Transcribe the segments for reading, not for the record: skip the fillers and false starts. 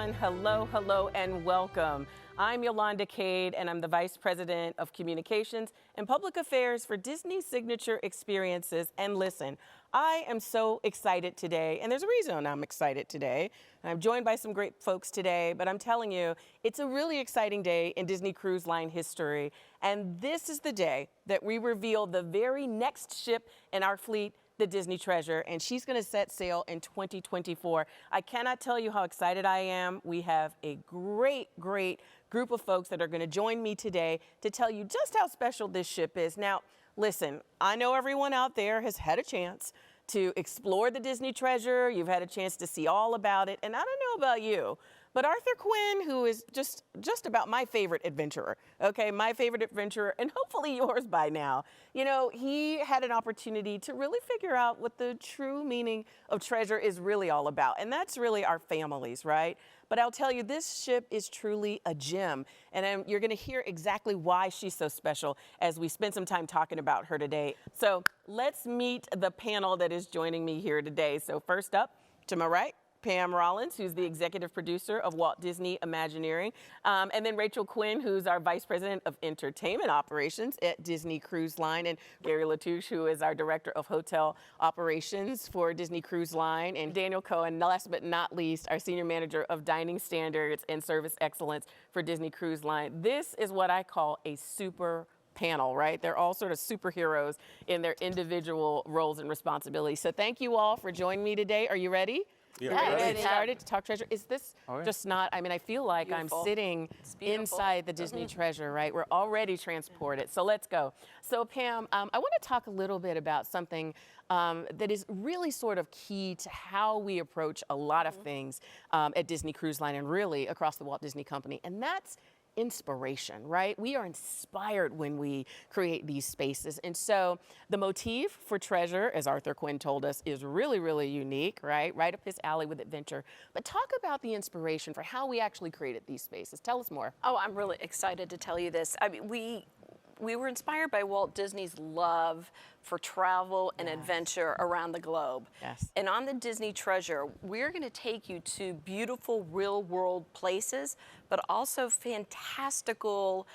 everyone. Hello, hello, and welcome. I'm Yolanda Cade, and I'm the Vice President of Communications and Public Affairs for Disney Signature Experiences. And listen, I am so excited today, and there's a reason I'm excited today. I'm joined by some great folks today, but I'm telling you, it's a really exciting day in Disney Cruise Line history. And this is the day that we reveal the very next ship in our fleet, the Disney Treasure, and she's going to set sail in 2024. I cannot tell you how excited I am. We have a great group of folks that are going to join me today to tell you just how special this ship is. Now, listen, I know everyone out there has had a chance to explore the Disney Treasure. You've had a chance to see all about it, and I don't know about you, but Arthur Quinn, who is just about my favorite adventurer, okay, my favorite adventurer, and hopefully yours by now, you know, he had an opportunity to really figure out what the true meaning of treasure is really all about, and that's really our families, right? But I'll tell you, this ship is truly a gem, and you're going to hear exactly why she's so special as we spend some time talking about her today. So let's meet the panel that is joining me here today. So first up, to my right, Pam Rollins, who's the executive producer of Walt Disney Imagineering, and then Rachel Quinn, who's our vice president of entertainment operations at Disney Cruise Line, and Gary Latouche, who is our director of hotel operations for Disney Cruise Line, and Daniel Cohen, last but not least, our senior manager of dining standards and service excellence for Disney Cruise Line. This is what I call a super panel, right? They're all sort of superheroes in their individual roles and responsibilities. So thank you all for joining me today. Are you ready? Yeah, ready to get started to talk treasure. Is this just not, I mean, I feel like Beautiful. I'm sitting inside the Disney Treasure, right? We're already transported, so let's go. So Pam, I want to talk a little bit about something that is really sort of key to how we approach a lot of things at Disney Cruise Line and really across the Walt Disney Company, and that's inspiration, right? We are inspired when we create these spaces. And so the motif for treasure, as Arthur Quinn told us, is really unique, right? Right up his alley with adventure. But talk about the inspiration for how we actually created these spaces. Tell us more. Oh, I'm really excited to tell you this. I mean, we were inspired by Walt Disney's love for travel and adventure around the globe. Yes. And on the Disney Treasure, we're going to take you to beautiful real-world places, but also fantastical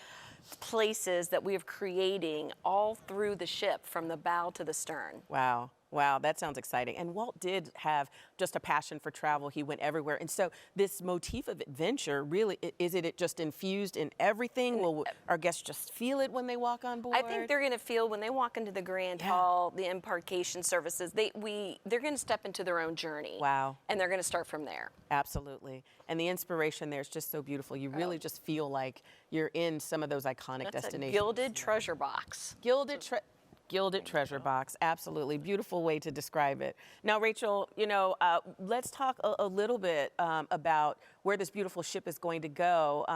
places that we are creating all through the ship from the bow to the stern. Wow. Wow, that sounds exciting. And Walt did have just a passion for travel. He went everywhere. And so this motif of adventure, really, is it just infused in everything? Will our guests just feel it when they walk on board? I think they're going to feel when they walk into the Grand Hall, the embarkation services, they're going to step into their own journey. Wow. And they're going to start from there. Absolutely. And the inspiration there is just so beautiful. You really just feel like you're in some of those iconic destinations. A gilded treasure box. Gilded treasure box, absolutely. Beautiful way to describe it. Now, Rachel, you know, let's talk a little bit about where this beautiful ship is going to go.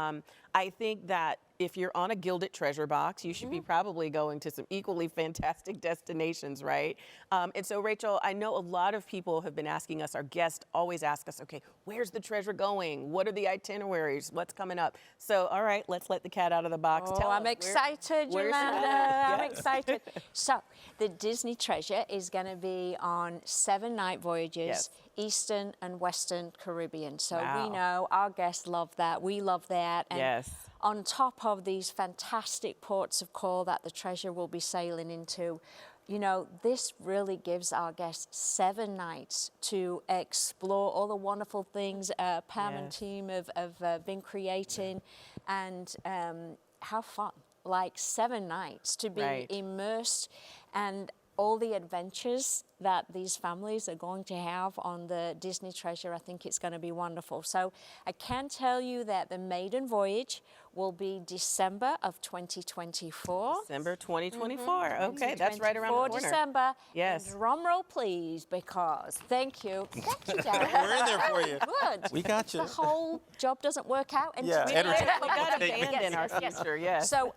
I think that if you're on a gilded treasure box, you should be probably going to some equally fantastic destinations, right? And so, Rachel, I know a lot of people have been asking us, our guests always ask us, okay, where's the treasure going? What are the itineraries? What's coming up? So, all right, let's let the cat out of the box. Oh, I'm excited, Yolanda. I'm excited. So, the Disney Treasure is going to be on 7-night voyages, Eastern and Western Caribbean. So we know our guests love that. We love that. And on top of these fantastic ports of call that the Treasure will be sailing into, you know, this really gives our guests 7 nights to explore all the wonderful things Pam and team have been creating and have fun. Like 7 nights to be immersed and all the adventures that these families are going to have on the Disney Treasure. I think it's going to be wonderful. So I can tell you that the maiden voyage will be December of 2024. December 2024. Okay, that's right around the corner. December. Yes. And drum roll, please, because thank you. Thank you, Gary. We're in there for you. Good. We got you. The whole job doesn't work out until We got a band in our future, yes. So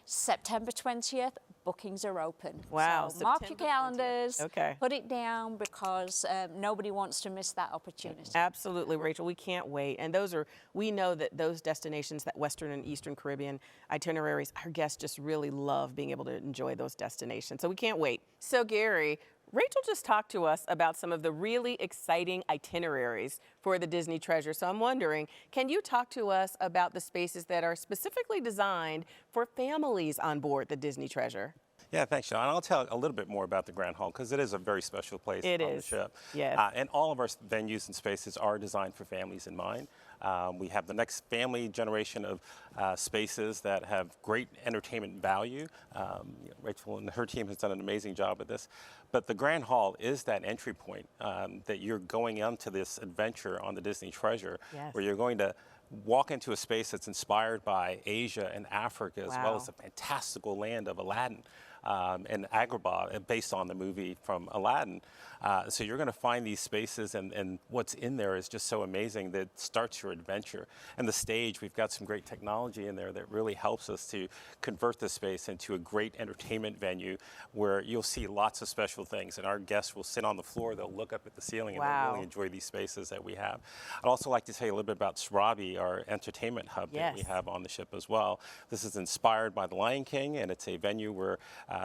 September 20th, bookings are open. Wow. So mark your September 20th. calendars. Okay. Put it down because nobody wants to miss that opportunity. Absolutely, Rachel. We can't wait. And we know that those destinations, that Western and Eastern Caribbean itineraries, our guests just really love being able to enjoy those destinations. So we can't wait. So Gary, Rachel just talked to us about some of the really exciting itineraries for the Disney Treasure. So I'm wondering, can you talk to us about the spaces that are specifically designed for families on board the Disney Treasure? Yeah, thanks, Sean. I'll tell a little bit more about the Grand Hall because it is a very special place on the ship. Yes. And all of our venues and spaces are designed for families in mind. We have the next family generation of spaces that have great entertainment value. Rachel and her team has done an amazing job at this. But the Grand Hall is that entry point that you're going into this adventure on the Disney Treasure, where you're going to walk into a space that's inspired by Asia and Africa, as well as the fantastical land of Aladdin and Agrabah, based on the movie from Aladdin. So you're going to find these spaces, and what's in there is just so amazing that starts your adventure. And the stage, we've got some great technology in there that really helps us to convert the space into a great entertainment venue where you'll see lots of special things. And our guests will sit on the floor, they'll look up at the ceiling, and they'll really enjoy these spaces that we have. I'd also like to tell you a little bit about Sarabi, our entertainment hub that we have on the ship as well. This is inspired by The Lion King, and it's a venue where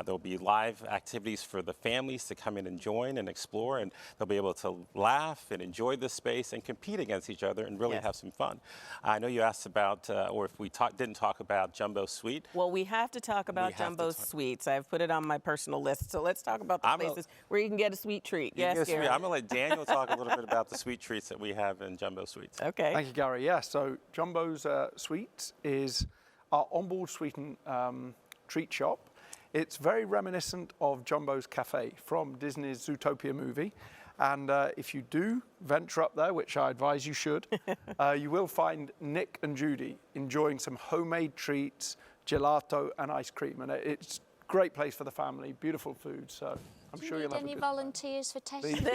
there'll be live activities for the families to come in and join and explore, and they'll be able to laugh and enjoy this space and compete against each other and really have some fun. I know you asked about, or if we didn't talk about Jumbo Suite. Well, we have to talk about Jumbo Suites. I've put it on my personal list. So let's talk about the places where you can get a sweet treat. Yes, Gary. I'm going to let Daniel talk a little bit about the sweet treats that we have in Jumbo Suites. Okay. Thank you, Gary. Yeah, so Jumbo's Suites is our onboard suite and treat shop. It's very reminiscent of Jumbo's Cafe from Disney's Zootopia movie. And if you do venture up there, which I advise you should, you will find Nick and Judy enjoying some homemade treats, gelato and ice cream. And it's a great place for the family, beautiful food. So I'm sure you'll have a good time. Any volunteers for tasting?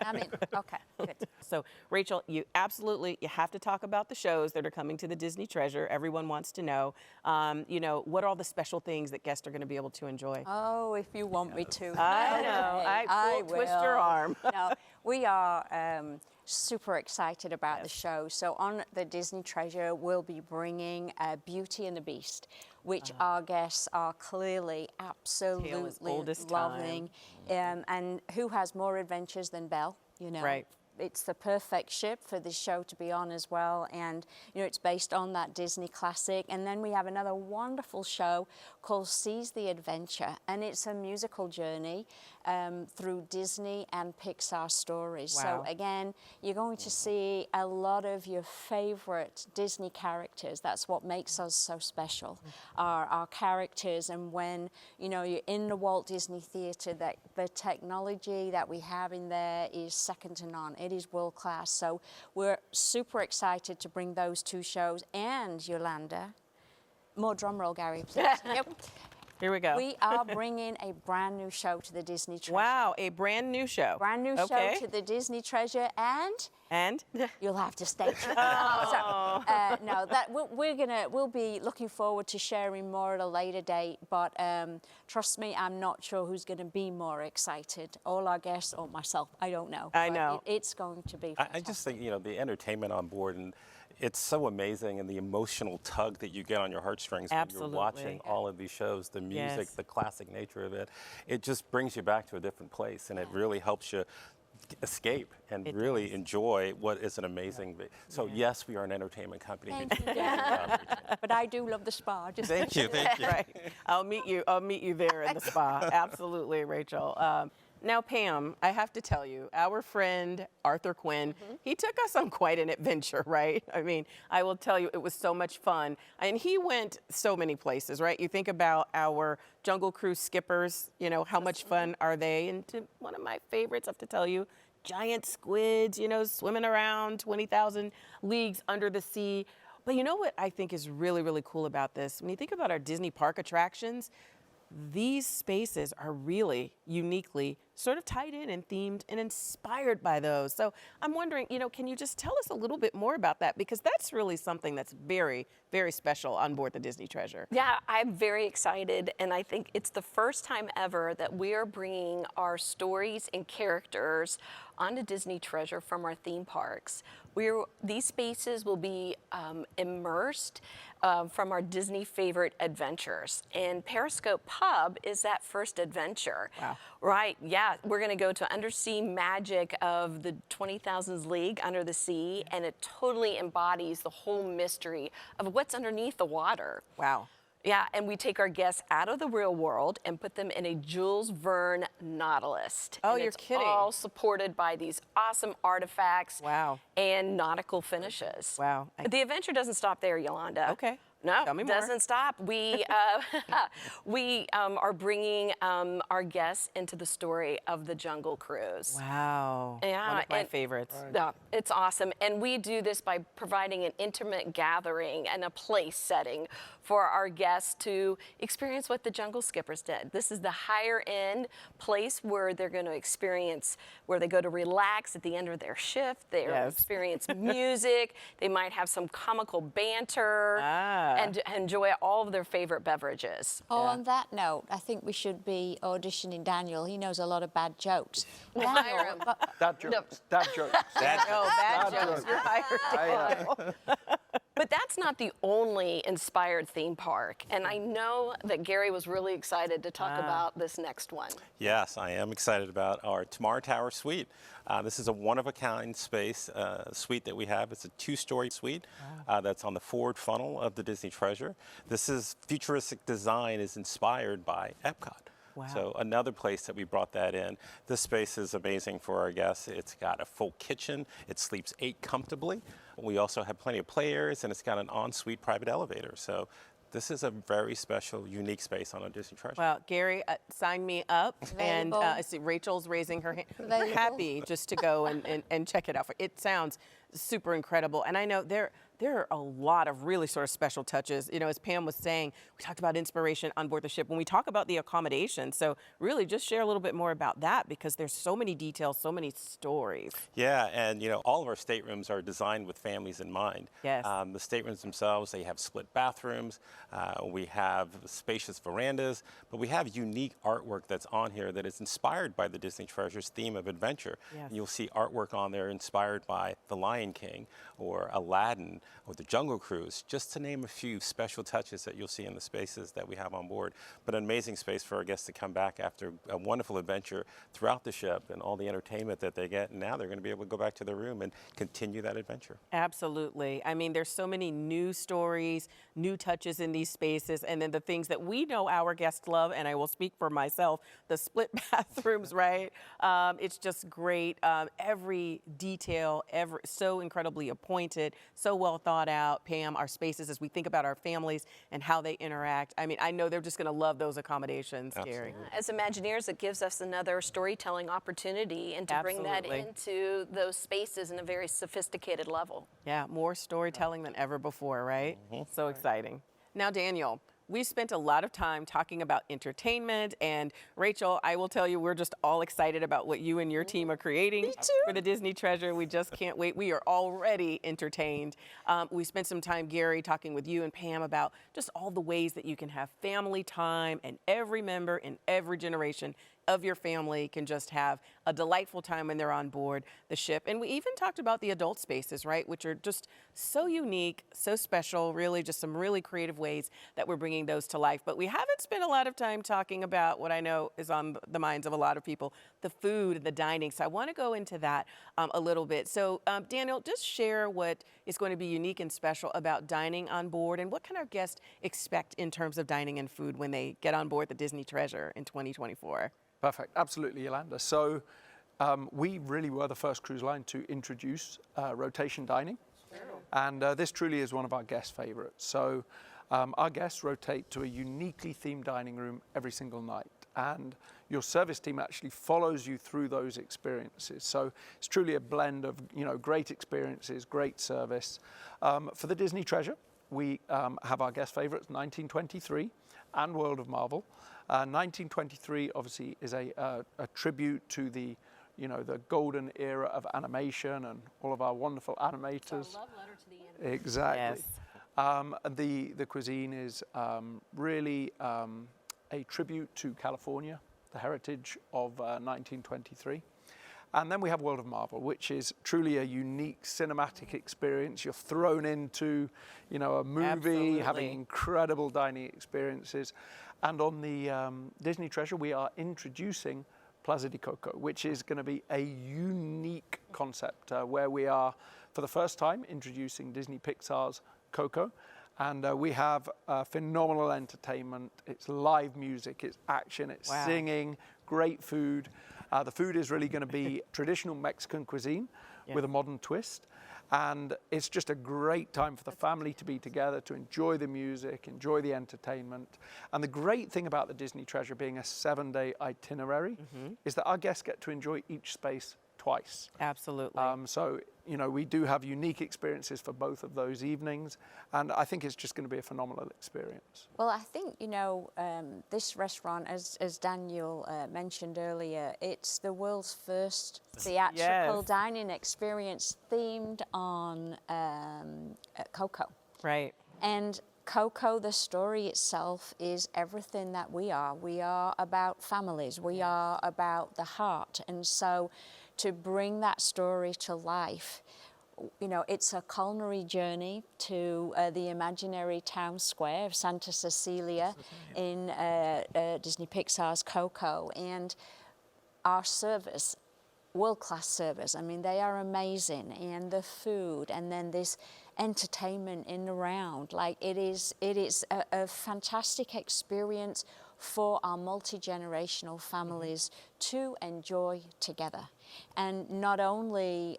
I'm in. Okay, good. So, Rachel, you have to talk about the shows that are coming to the Disney Treasure. Everyone wants to know, what are all the special things that guests are going to be able to enjoy? Oh, if you want me to. I know. I will twist your arm. No, we are super excited about the show. So on the Disney Treasure, we'll be bringing Beauty and the Beast, which our guests are clearly absolutely loving. And who has more adventures than Belle, Right. It's the perfect ship for this show to be on as well, and it's based on that Disney classic. And then we have another wonderful show called Seize the Adventure, and it's a musical journey through Disney and Pixar stories. So again, you're going to see a lot of your favorite Disney characters. That's what makes us so special, our characters. And when you're in the Walt Disney Theater, that the technology that we have in there is second to none. It is world class. So we're super excited to bring those two shows. And Yolanda, more drum roll, Gary, please. Yep. Here we go. We are bringing a brand new show to the Disney Treasure. Wow, a brand new show. Brand new show to the Disney Treasure, and you'll have to stay tuned. We'll be looking forward to sharing more at a later date. But trust me, I'm not sure who's going to be more excited. All our guests or myself, I don't know. I know. It's going to be fantastic. I just think the entertainment on board, and it's so amazing, and the emotional tug that you get on your heartstrings when you're watching all of these shows, the music, the classic nature of it, it just brings you back to a different place, and it really helps you escape and really enjoy what is an amazing. So yes, we are an entertainment company. Thank you. But I do love the spa. Thank you. Right. I'll meet you there in the spa. Absolutely, Rachel. Now, Pam, I have to tell you, our friend Arthur Quinn, he took us on quite an adventure, right? I mean, I will tell you, it was so much fun. And he went so many places, right? You think about our Jungle Cruise skippers, how much fun are they? And one of my favorites, I have to tell you, giant squids, swimming around 20,000 leagues under the sea. But you know what I think is really, really cool about this? When you think about our Disney park attractions, these spaces are really uniquely sort of tied in and themed and inspired by those. So I'm wondering, can you just tell us a little bit more about that? Because that's really something that's very, very special on board the Disney Treasure. Yeah, I'm very excited, and I think it's the first time ever that we are bringing our stories and characters onto Disney Treasure from our theme parks. These spaces will be immersed from our Disney favorite adventures, and Periscope Pub is that first adventure. Wow. Right, yeah, we're gonna go to undersea magic of the 20,000 League Under the Sea, and it totally embodies the whole mystery of what's underneath the water. Wow. Yeah, and we take our guests out of the real world and put them in a Jules Verne Nautilus. Oh, and you're it's kidding. all supported by these awesome articefacts Wow. and nautical finishes. Wow. The adventure doesn't stop there, Yolanda. Okay. No, Tell me more. doesn't stop. We are bringing our guests into the story of the Jungle Cruise. Wow. Yeah, One of my and- favorites. Yeah, it's awesome. And we do this by providing an intimate gathering and a place setting for our guests to experience what the Jungle Skippers did. This is the higher end place where they're going to experience, where they go to relax at the end of their shift. They Yes. experience music. They might have some comical banter and enjoy all of their favorite beverages. Oh, on that note, I think we should be auditioning Daniel. He knows a lot of bad jokes. Daniel, Dad jokes. Dad jokes. Oh, bad Bad jokes. jokes. You're hired. But that's not the only inspired theme park. And I know that Gary was really excited to talk about this next one. Yes, I am excited about our Tamar Tower Suite. This is a one-of-a-kind space suite that we have. It's a two-story suite that's on the forward funnel of the Disney Treasure. This is futuristic design is inspired by Epcot. Wow. So another place that we brought that in. This space is amazing for our guests. It's got a full kitchen. It sleeps 8 comfortably. We also have plenty of play areas, and it's got an ensuite private elevator. So this is a very special, unique space on our Disney Treasure. Well, Gary, sign me up. And Available. I see Rachel's raising her hand. Available. Happy just to go and check it out. It sounds super incredible. And I know there are a lot of really sort of special touches. As Pam was saying, we talked about inspiration on board the ship when we talk about the accommodations. So really just share a little bit more about that, because there's so many details, so many stories. Yeah, and all of our staterooms are designed with families in mind. Yes. The staterooms themselves, they have split bathrooms. We have spacious verandas, but we have unique artwork that's on here that is inspired by the Disney Treasure's theme of adventure. Yes. You'll see artwork on there inspired by The Lion King or Aladdin or the Jungle Cruise, just to name a few special touches that you'll see in the spaces that we have on board. But an amazing space for our guests to come back after a wonderful adventure throughout the ship and all the entertainment that they get. And now they're going to be able to go back to their room and continue that adventure. Absolutely. I mean, there's so many new stories, new touches in these spaces, and then the things that we know our guests love, and I will speak for myself, the split bathrooms, right? It's just great. Every detail, so incredibly appointed, so well thought out. Pam, our spaces, as we think about our families and how they interact. I mean, I know they're just going to love those accommodations, Gary. As Imagineers, it gives us another storytelling opportunity and to bring that Absolutely. into those spaces in a very sophisticated level. Yeah, more storytelling than ever before, right? So exciting. Now, Daniel, we spent a lot of time talking about entertainment, and Rachel, I will tell you, we're just all excited about what you and your team are creating for the Disney Treasure. We just can't wait. We are already entertained. We spent some time, Gary, talking with you and Pam about just all the ways that you can have family time, and every member in every generation of your family can just have a delightful time when they're on board the ship. And we even talked about the adult spaces, right, which are just so unique, so special, really just some really creative ways that we're bringing those to life. But we haven't spent a lot of time talking about what I know is on the minds of a lot of people, the food, the dining. So I want to go into that a little bit. So Daniel, just share what is going to be unique and special about dining on board, and what can our guests expect in terms of dining and food when they get on board the Disney Treasure in 2024? Perfect. Absolutely, Yolanda. So we really were the first cruise line to introduce rotation dining. And this truly is one of our guest favorites. So our guests rotate to a uniquely themed dining room every single night. And your service team actually follows you through those experiences. So it's truly a blend of, great experiences, great service. For the Disney Treasure, we have our guest favorites, 1923. and World of Marvel. 1923 obviously is a tribute to the, the golden era of animation and all of our wonderful animators. So a love letter to the animators. Exactly. Yes. And the cuisine is really a tribute to California, the heritage of 1923. And then we have World of Marvel, which is truly a unique cinematic experience. You're thrown into, a movie, Absolutely. having incredible dining experiences. And on the Disney Treasure, we are introducing Plaza de Coco, which is going to be a unique concept where we are, for the first time, introducing Disney Pixar's Coco. And we have phenomenal entertainment. It's live music, it's action, it's singing, great food. The food is really going to be traditional Mexican cuisine with a modern twist. And it's just a great time for the family to be together, to enjoy the music, enjoy the entertainment. And the great thing about the Disney Treasure being a 7-day itinerary is that our guests get to enjoy each space twice. Absolutely. So, we do have unique experiences for both of those evenings, and I think it's just going to be a phenomenal experience. Well, I think, this restaurant, as Daniel mentioned earlier, it's the world's first theatrical dining experience themed on Coco. Right. And Coco, the story itself, is everything that we are. We are about families. We are about the heart. And so to bring that story to life, it's a culinary journey to the imaginary town square of Santa Cecilia in Disney Pixar's Coco. And our servers, world-class servers, they are amazing. And the food, and then this entertainment in the round, it is a fantastic experience for our multi-generational families to enjoy together. And not only,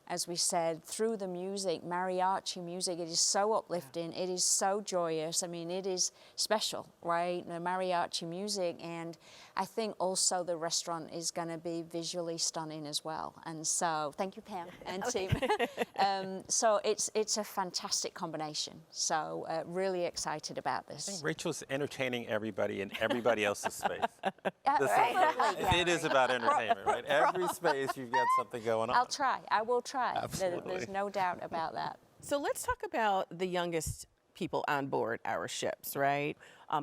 as we said, through the music, mariachi music, it is so uplifting, it is so joyous. It is special, right? The mariachi music, and I think also the restaurant is going to be visually stunning as well. And so, thank you, Pam and team. So it's a fantastic combination. So really excited about this. I think Rachel's entertaining everybody in everybody else's space. It is about entertainment, right? Every space you've got something going on. I will try. Absolutely. There's no doubt about that. So let's talk about the youngest people on board our ships, right?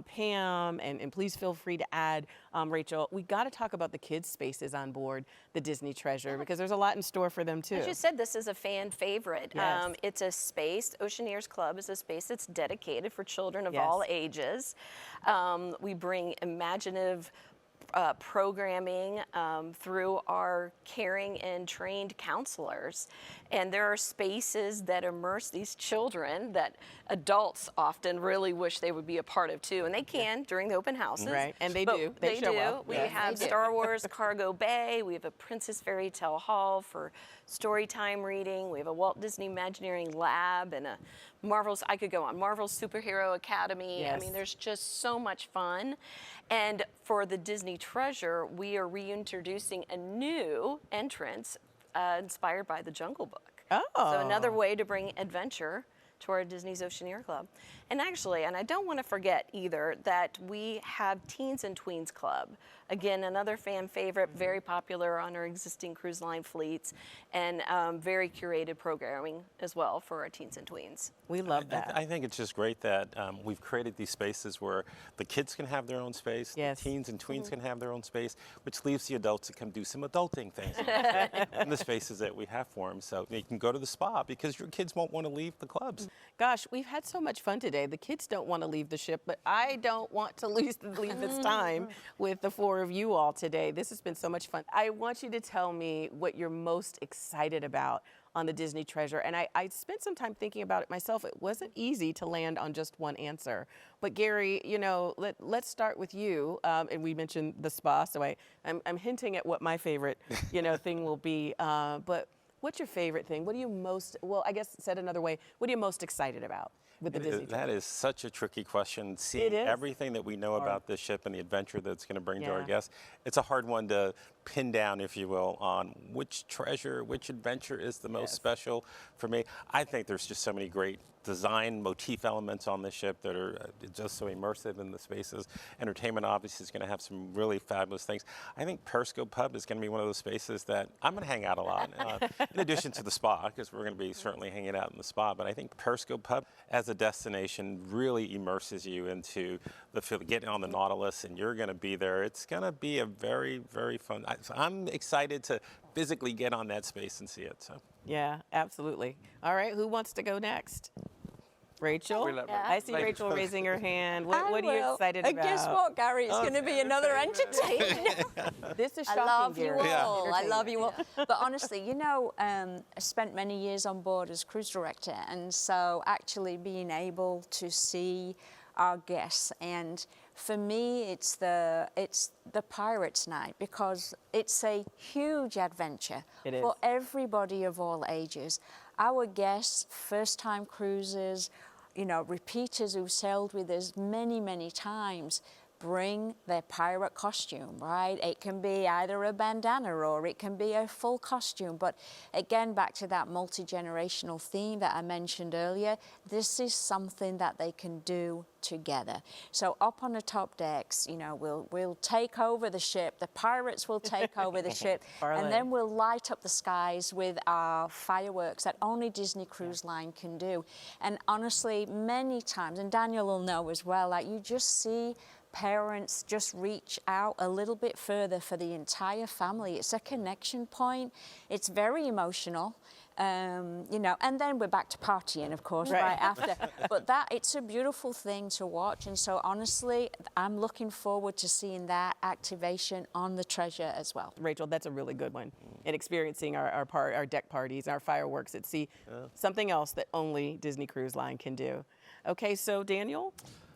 Pam, and please feel free to add, Rachel, we got to talk about the kids' spaces on board the Disney Treasure because there's a lot in store for them too. As you said, this is a fan favorite. Yes. It's a space, Oceaneers Club is a space that's dedicated for children of all ages. We bring imaginative programming through our caring and trained counselors. And there are spaces that immerse these children that adults often really wish they would be a part of too. And they can during the open houses. Right, and they do. They show up. We Yes. have Star Wars Cargo Bay. We have a Princess Fairy Tale Hall for story time reading. We have a Walt Disney Imagineering Lab and a Marvel's, I could go on, Marvel's Superhero Academy. Yes. There's just so much fun. And for the Disney Treasure, we are reintroducing a new entrance inspired by the Jungle Book. Oh. So another way to bring adventure to our Disney's Oceaneer Club. And actually, and I don't want to forget either, that we have Teens and Tweens Club. Again, another fan favorite, very popular on our existing cruise line fleets, and very curated programming as well for our teens and tweens. We love that. I think it's just great that we've created these spaces where the kids can have their own space, Yes. the teens and tweens can have their own space, which leaves the adults to come do some adulting things in the spaces that we have for them. So you can go to the spa because your kids won't want to leave the clubs. Gosh, we've had so much fun today. The kids don't want to leave the ship, but I don't want to leave this time with the four of you all today. This has been so much fun. I want you to tell me what you're most excited about on the Disney Treasure. And I spent some time thinking about it myself. It wasn't easy to land on just one answer. But Gary, let's start with you. And we mentioned the spa, so I'm hinting at what my favorite, thing will be. But what's your favorite thing? What are you most, well, I guess said another way, what are you most excited about with the Disney Treasure? That is such a tricky question. Seeing everything that we know about this ship and the adventure that's going to bring to our guests, it's a hard one to pin down, if you will, on which treasure, which adventure is the most special for me. I think there's just so many great design motif elements on the ship that are just so immersive in the spaces. Entertainment obviously is going to have some really fabulous things. I think Periscope Pub is going to be one of those spaces that I'm going to hang out a lot, in addition to the spa, because we're going to be certainly hanging out in the spa. But I think Periscope Pub as a destination really immerses you into the feeling, getting on the Nautilus, and you're going to be there. It's going to be a very, very fun. I'm excited to physically get on that space and see it. So. Yeah, absolutely. All right, who wants to go next? Rachel? I see Rachel raising her hand. What are you excited and about? guess what, Gary? It's going to be another entertainment. This is I shocking, love you Gary. all. I love you all. But honestly, you know, I spent many years on board as cruise director, and so actually being able to see our guests, and for me, it's the Pirates Night, because it's a huge adventure for everybody of all ages. Our guests, first-time cruisers, you know, repeaters who've sailed with us many, many times, bring their pirate costume, right? It can be either a bandana or it can be a full costume. But again, back to that multi-generational theme that I mentioned earlier, this is something that they can do together. So up on the top decks, you know, we'll take over the ship. The pirates will take over the ship, and then we'll light up the skies with our fireworks that only Disney Cruise Line can do. And honestly, many times, and Daniel will know as well, like you just see parents just reach out a little bit further for the entire family. It's a connection point. It's very emotional, you know, and then we're back to partying, of course, right after. But it's a beautiful thing to watch. And so honestly, I'm looking forward to seeing that activation on the Treasure as well. Rachel, that's a really good one. And experiencing our deck parties, our fireworks at sea, something else that only Disney Cruise Line can do. Okay, so Daniel?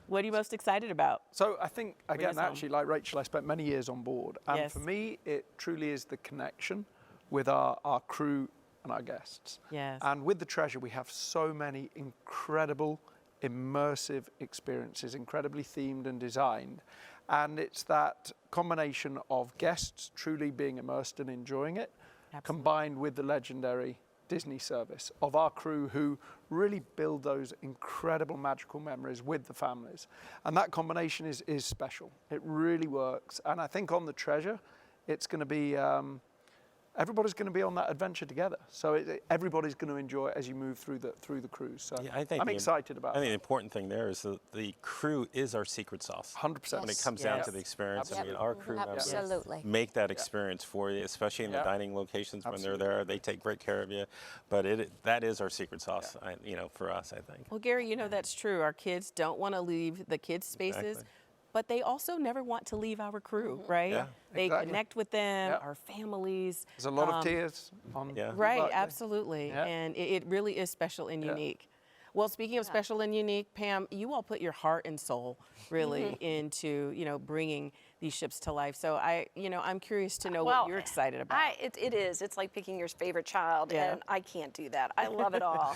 What are you most excited about? So I think, again, actually, like Rachel, I spent many years on board. And for me, it truly is the connection with our crew and our guests. Yes. And with the Treasure, we have so many incredible, immersive experiences, incredibly themed and designed. And it's that combination of guests truly being immersed and enjoying it, combined with the legendary Disney service of our crew who really build those incredible magical memories with the families. And that combination is special. It really works. And I think on the Treasure, it's going to be, everybody's going to be on that adventure together. So everybody's going to enjoy it as you move through the cruise. So yeah, I'm excited about it. I think the important thing there is that the crew is our secret sauce. 100%. When it comes down to the experience, I mean, our crew members make that experience for you, especially in the dining locations when they're there. They take great care of you. But that is our secret sauce, you know, for us, I think. Well, Gary, you know, that's true. Our kids don't want to leave the kids' spaces. But they also never want to leave our crew, right? Yeah, they connect with them, our families. There's a lot of tears on Right, absolutely. And it really is special and unique. Well, speaking of special and unique, Pam, you all put your heart and soul really into, you know, bringing these ships to life. So I'm curious to know what you're excited about. It is. It's like picking your favorite child, and I can't do that. I love it all.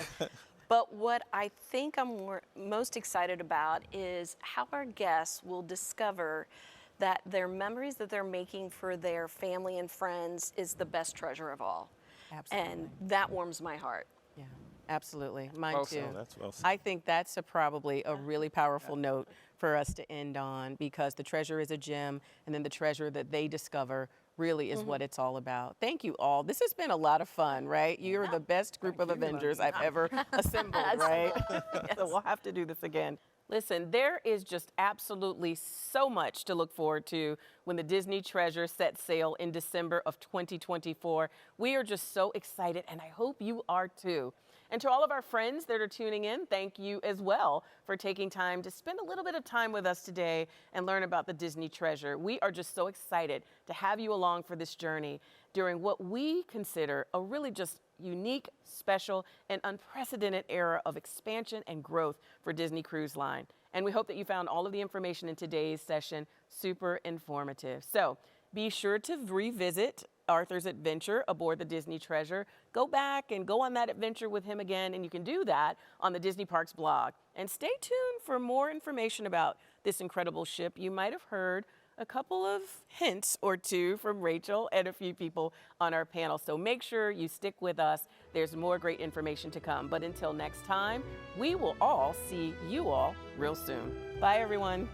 But what I think I'm most excited about is how our guests will discover that their memories that they're making for their family and friends is the best treasure of all. Absolutely. And that warms my heart. Yeah, absolutely. Mine too. That's well said. I think that's probably a really powerful note for us to end on, because the treasure is a gem, and then the treasure that they discover really is what it's all about. Thank you all. This has been a lot of fun, right? You're the best group of Avengers I've ever assembled, right? So we'll have to do this again. Listen, there is just absolutely so much to look forward to when the Disney Treasure sets sail in December of 2024. We are just so excited, and I hope you are too. And to all of our friends that are tuning in, thank you as well for taking time to spend a little bit of time with us today and learn about the Disney Treasure. We are just so excited to have you along for this journey during what we consider a really just unique, special, and unprecedented era of expansion and growth for Disney Cruise Line. And we hope that you found all of the information in today's session super informative. So be sure to revisit Arthur's adventure aboard the Disney Treasure. Go back and go on that adventure with him again, and you can do that on the Disney Parks blog. And stay tuned for more information about this incredible ship. You might have heard a couple of hints or two from Rachel and a few people on our panel. So make sure you stick with us. There's more great information to come. But until next time, we will all see you all real soon. Bye, everyone.